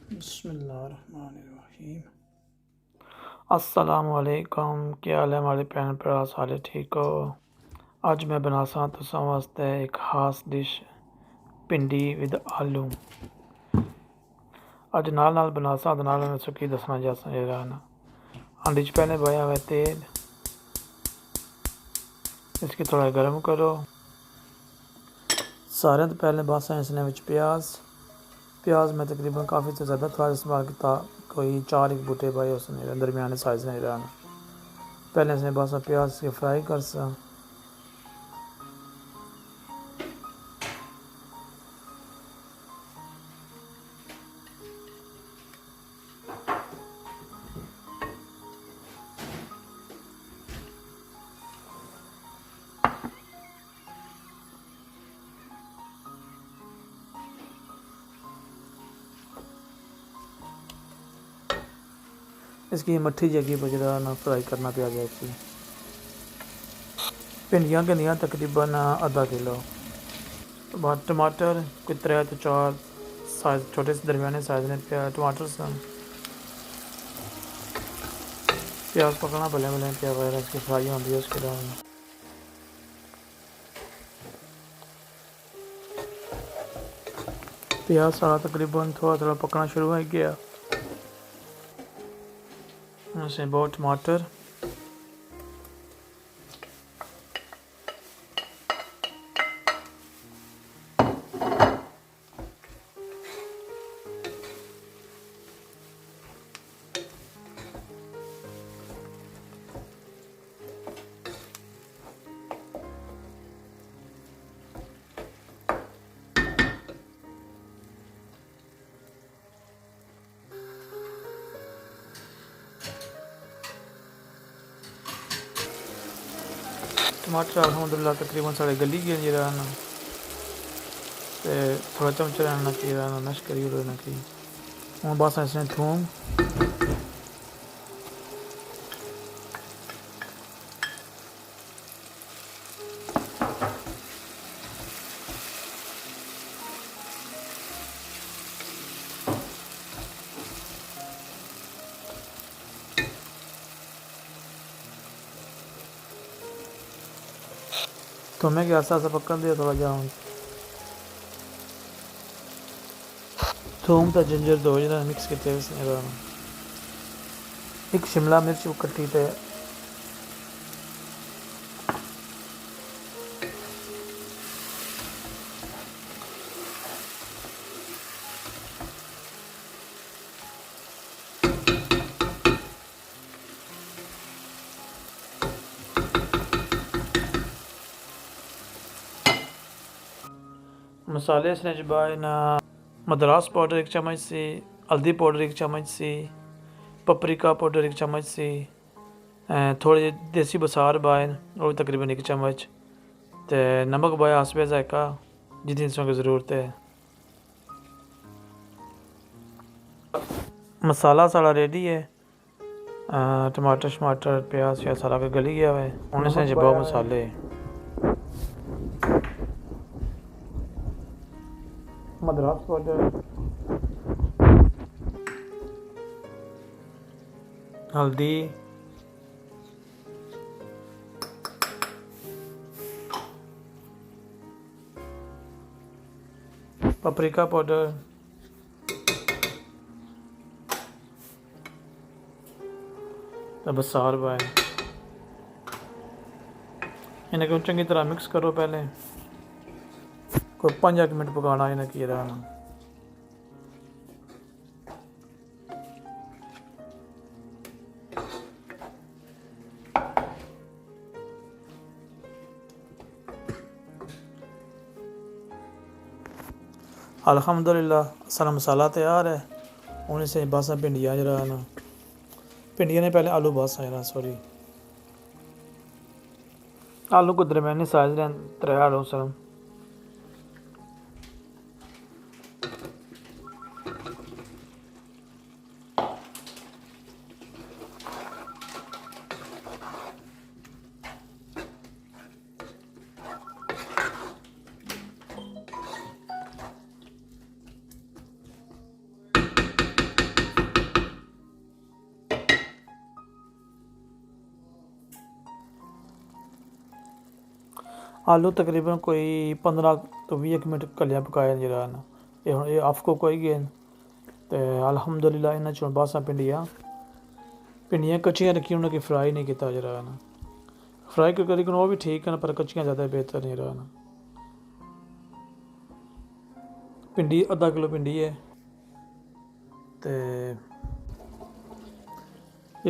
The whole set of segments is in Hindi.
बिस्मिल्लाहिर्रहमानिर्रहीम। अस्सलाम वालेकुम। क्या हाल है हमारे भैन भरा, सारे ठीक हो? अज मैं बनासा तुसां वास्ते एक खास डिश भिंडी विद आलू। अज नाल बनासा ते नाल मैं सुखी दसना जासा जरा ना। हांडी च पहले पाया हुआ तेल, इसकी थोड़ा गर्म करो। सारे तो पहले बासा इसने विच प्याज मैं तकरीबन काफ़ी तो ज़्यादा थोड़ा इस्तेमाल किया, कोई 4 एक बूटे पाए उसने दरमियाने साइज़ नहीं रहना। पहले इसने बासा प्याज के फ्राई कर सा। इसकी मट्ठी जगह पर जरा ना फ्राई करना प्याज की। भिंडियाँ गंदियाँ तकरीबन आधा किलो। बाद टमाटर कोई 3 तो 4 साइज छोटे से दरमियाने साइज ने टमाटर सन। प्याज पकना भले भले प्याज वगैरह इसकी फ्राई होती है उसके बाद प्याज सारा तकरीबन थोड़ा थोड़ा पकना शुरू हो गया। उसमें बहुत टमाटर, टमाटर अलहमदुलिल्लाह तकरीबन सारे गली गए जरा ना। थोड़ा चमचा रहना चाहिए ना नश करी रहना की। हूँ बस इसने थूम, थोमें के आसा पकन दिया थोड़ा जाऊँ। थूम तो जिंजर दो जरा मिक्स किए एक शिमला मिर्च कट्टी ते मसाले इसने जबाए ना। मद्रास पाउडर 1 चम्मच सी, हल्दी पाउडर 1 चम्मच सी, पपरिका पाउडर 1 चम्मच सी, थोड़े देसी बसार बाए वो भी तकरीबन 1 चम्मच, तो नमक बाया हसबे जायका जितनी इंसों की ज़रूरत है। मसाला सारा रेडी है। टमाटर शमाटर प्याज श्याज सारा का गली गया है। उन्हें से जबाओ मसाले, मद्रास पाउडर, हल्दी, पपरिका पाउडर, बसार बाय इन्हें चंगी तरह मिक्स करो। पहले कोई 5 मिनट पकाना इन्हें की रहना। अल्हम्दुलिल्लाह सारा मसाला तैयार है। उन्हें से बस भिंडियाँ जरा ना, भिंडियाँ ने पहले आलू बस आया सॉरी, आलू को दरमियाने साइज रहन 3 आलू सर। आलू तकरीबन कोई 15 तो 20 मिनट कलियां पकाए जरा ना ये हुण ये अफ कुक होई गए ते अल्हम्दुलिल्लाह इन्हां चों बासां भिंडियां कच्चियां रखी उन्हें फ्राई नहीं किया जरा ना फ्राई करी वो भी ठीक है पर कच्चियां ज़्यादा बेहतर नहीं रहा ना। भिंडी आधा किलो भिंडी है तो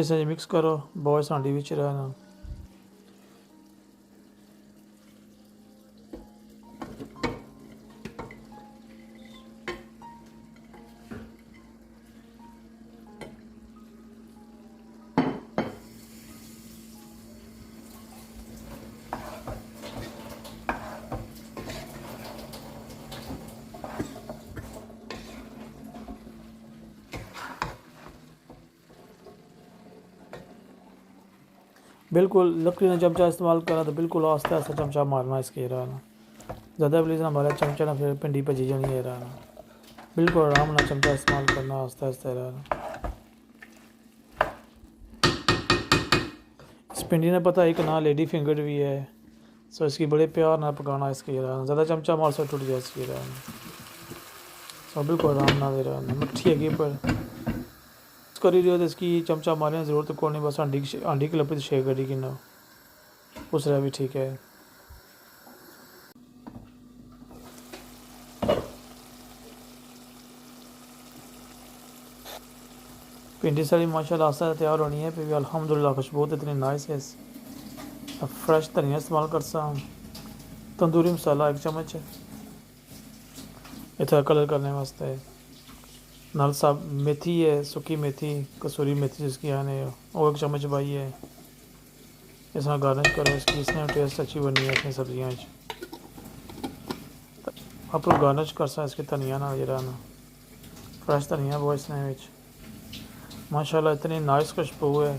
इस मिक्स करो बॉय सांडी विच रहना। बिल्कुल लकड़ी ने चमचा इस्तेमाल करा तो बिल्कुल आस्ते आस्ते चमचा मारना इसके रहना ज़्यादा प्लीज़ ना मारा चमचा ना फिर भिंडी भजी जानी है रहना बिल्कुल आराम ना चमचा इस्तेमाल करना आस्ते आस्ते रहना। इस भिंडी ने पता एक ना लेडी फिंगर भी है सो इसकी बड़े प्यार ना पकाना इसके रहना ज़्यादा चमचा मार से टूट जाए इसकी रहना सो बिल्कुल आराम ना दे रहना मट्ठी है पर करी रही हो तो इसकी चमचा मारने की ज़रूरत को नहीं बस आंडी की लपड़ी शेक करी कि ना उस भी ठीक है। भिंडी सारी माशाल्लाह आस्ता तैयार होनी है फिर भी अल्हम्दुलिल्लाह खुशबू इतनी नाइस है। अब फ्रेश धनिया इस्तेमाल कर तंदूरी मसाला 1 चम्मच इतना कलर करने वास्ते नाल साहब मेथी है सुखी मेथी कसूरी मेथी जिसकी आने वो 1 चम्मच पाई है इसमें गार्निश करो इसकी इसने टेस्ट अच्छी बनी है इसमें सब्जियाँ आप लोग गार्निश कर सकते इसके धनिया ना जरा ना फ्रेश धनिया वो इसने माशाल्लाह इतनी नाइस खुशबू है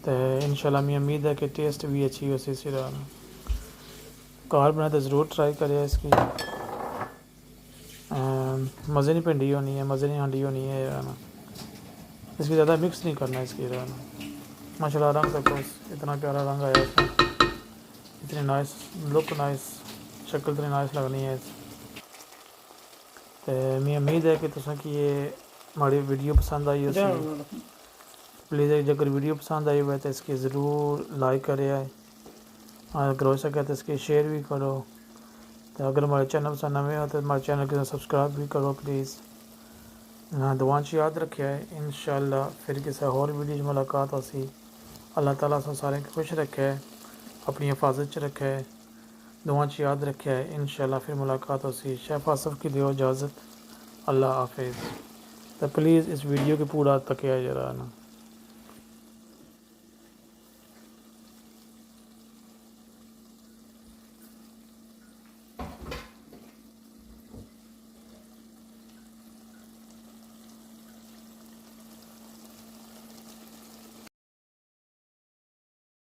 तो इंशाल्लाह मैं उम्मीद है कि टेस्ट भी अच्छी हो इसी तरह ना घर बनाए तो ज़रूर ट्राई करें इसकी मज़े नहीं भिंडी होनी है मज़े नहीं हांडी होनी है ना इसकी ज़्यादा मिक्स नहीं करना इसकी ना माशाल्लाह रंग देखो इतना प्यारा रंग आया इसमें इतनी नाइस लुक नाइस शक्ल इतनी नाइस लगनी है तो मैं उम्मीद है कि तुसें कि ये हमारी वीडियो पसंद आई हो प्लीज़ अगर वीडियो पसंद आई हुआ तो इसकी ज़रूर लाइक करें अगर हो सके तो इसकी शेयर भी करो तो अगर हमारे चैनल से नवे हो तो हमारे चैनल को सब्सक्राइब भी करो प्लीज़। हाँ दुआन याद रखे है इंशाल्लाह फिर किसी और वीडियो में मुलाकात होसी। अल्लाह ताला सारे खुश रखे अपनी हिफाजत च रखे दुआन याद रखे है इंशाल्लाह फिर मुलाकात होसी। शेफ आसफ की दियो इजाज़त अल्लाह हाफिज़। तो प्लीज़ इस वीडियो के पूरा तक जरा ना।